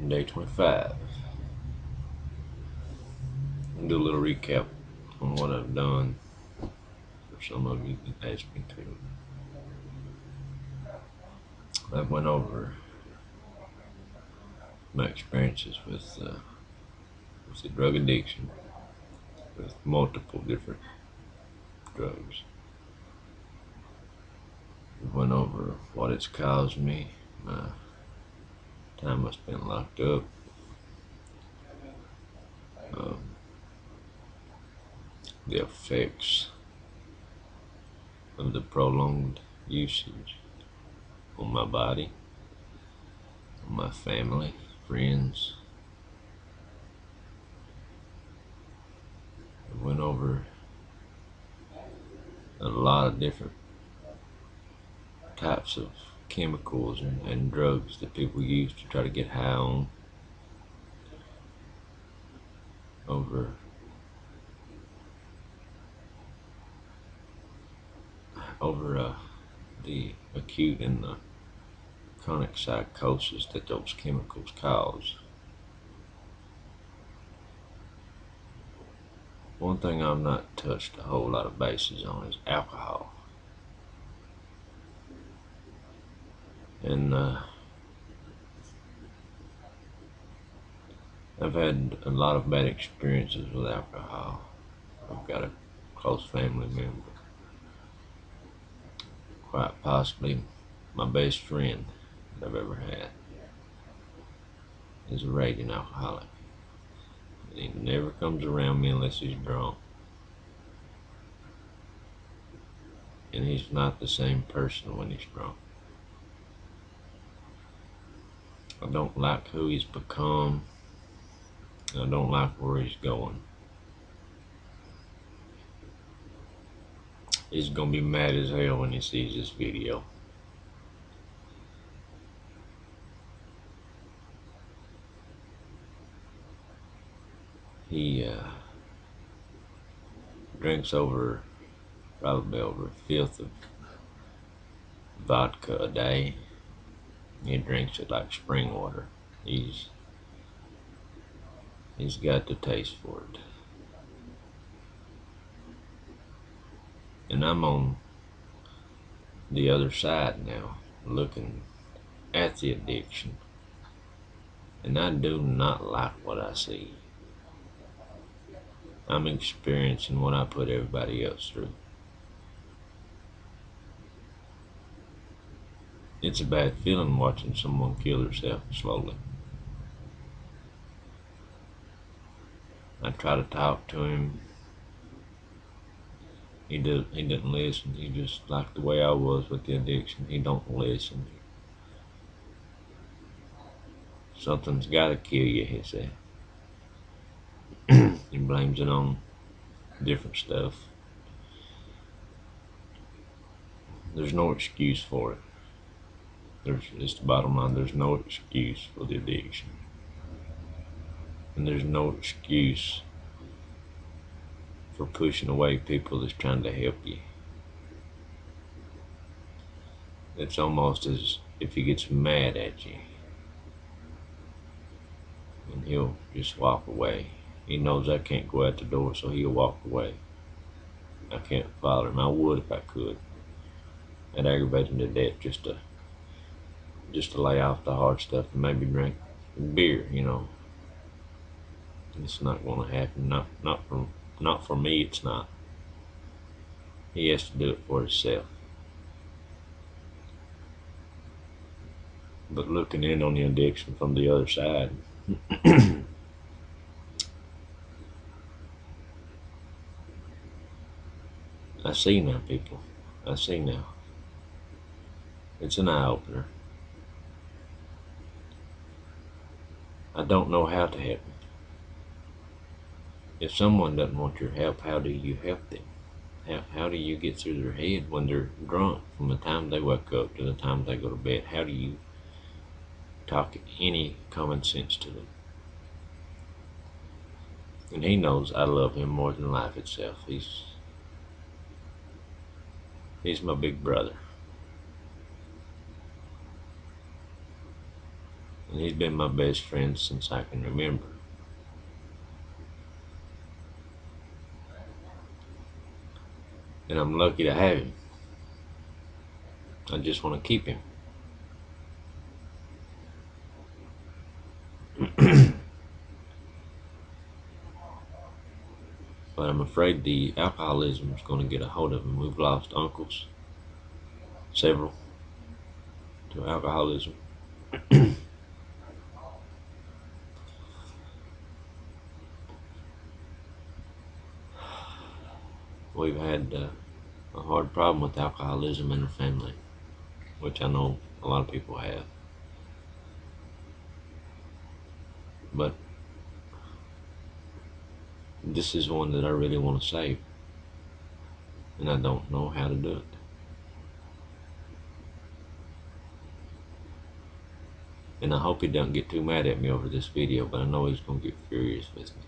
Day 25. I'll do a little recap on what I've done for some of you that asked me to. I went over my experiences with the drug addiction, with multiple different drugs. I went over what it's caused me, my time I spent locked up, the effects of the prolonged usage on my body, on my family, friends. I went over a lot of different types of chemicals and drugs that people use to try to get high on. Over the acute and the chronic psychosis that those chemicals cause. One thing I've not touched a whole lot of bases on is alcohol. And I've had a lot of bad experiences with alcohol. I've got a close family member, quite possibly my best friend that I've ever had, is a raging alcoholic. And he never comes around me unless he's drunk. And he's not the same person when he's drunk. I don't like who he's become. I don't like where he's going. He's gonna be mad as hell when he sees this video. He drinks probably over a fifth of vodka a day. He drinks it like spring water. He's got the taste for it. And I'm on the other side now, looking at the addiction. And I do not like what I see. I'm experiencing what I put everybody else through. It's a bad feeling watching someone kill themselves slowly. I try to talk to him. He didn't listen. He just like the way I was with the addiction. He don't listen. Something's gotta kill you, he said. He blames it on different stuff. There's no excuse for it. It's the bottom line. There's no excuse for the addiction. And there's no excuse for pushing away people that's trying to help you. It's almost as if he gets mad at you and he'll just walk away. He knows I can't go out the door, so he'll walk away. I can't follow him. I would if I could. I'd aggravate him to death just to lay off the hard stuff and maybe drink beer, you know. It's not going to happen. Not for me. It's not. He has to do it for himself. But looking in on the addiction from the other side, I see now, people. I see now. It's an eye-opener. I don't know how to help them. If someone doesn't want your help, how do you help them? How do you get through their head when they're drunk from the time they wake up to the time they go to bed? How do you talk any common sense to them? And he knows I love him more than life itself. He's my big brother. And he's been my best friend since I can remember. And I'm lucky to have him. I just want to keep him. But I'm afraid the alcoholism is going to get a hold of him. We've lost uncles, several, to alcoholism. We've had a hard problem with alcoholism in the family, which I know a lot of people have. But this is one that I really want to save, and I don't know how to do it. And I hope he doesn't get too mad at me over this video, but I know he's going to get furious with me.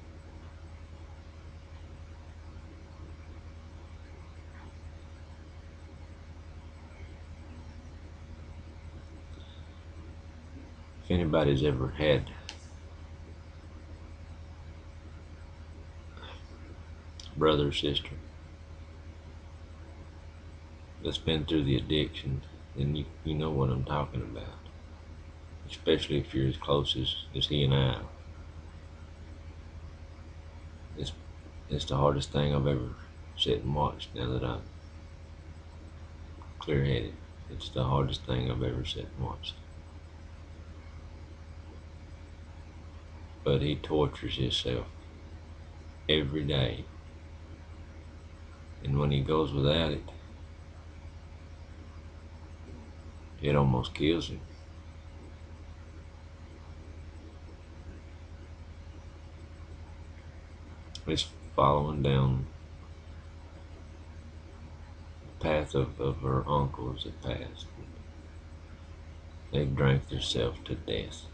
If anybody's ever had a brother or sister that's been through the addiction, then you know what I'm talking about. Especially if you're as close as he and I. It's the hardest thing I've ever sat and watched now that I'm clear-headed. It's the hardest thing I've ever sat and watched. But he tortures himself every day. And when he goes without it, it almost kills him. It's following down the path of her uncles that passed. They drank themselves to death.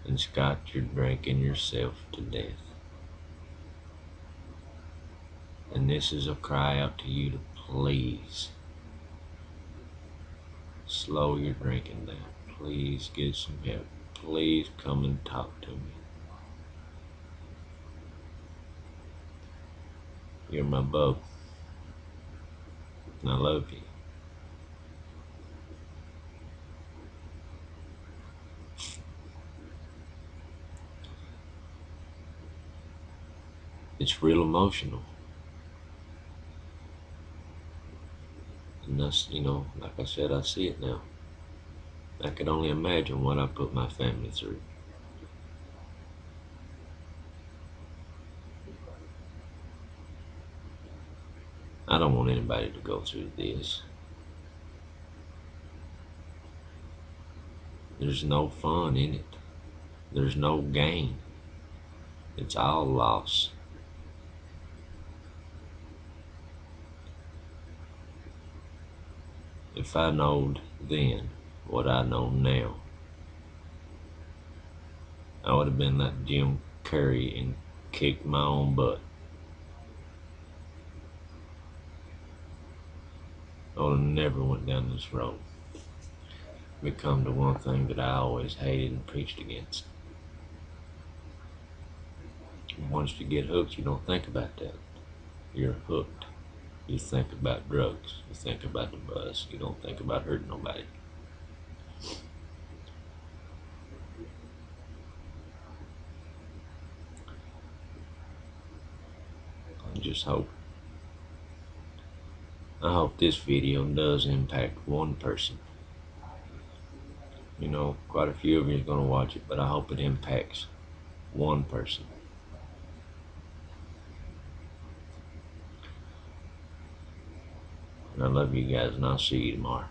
And Scott, you're drinking yourself to death. And this is a cry out to you to please slow your drinking down. Please get some help. Please come and talk to me. You're my bub, and I love you. It's real emotional. And that's, like I said, I see it now. I can only imagine what I put my family through. I don't want anybody to go through this. There's no fun in it. There's no gain. It's all loss. If I knowed then what I know now, I would have been like Jim Carrey and kicked my own butt. I would have never went down this road. Become the one thing that I always hated and preached against. Once you get hooked, you don't think about that. You're hooked. You think about drugs. You think about the buzz. You don't think about hurting nobody. I hope this video does impact one person. Quite a few of you are going to watch it, but I hope it impacts one person. And I love you guys, and I'll see you tomorrow.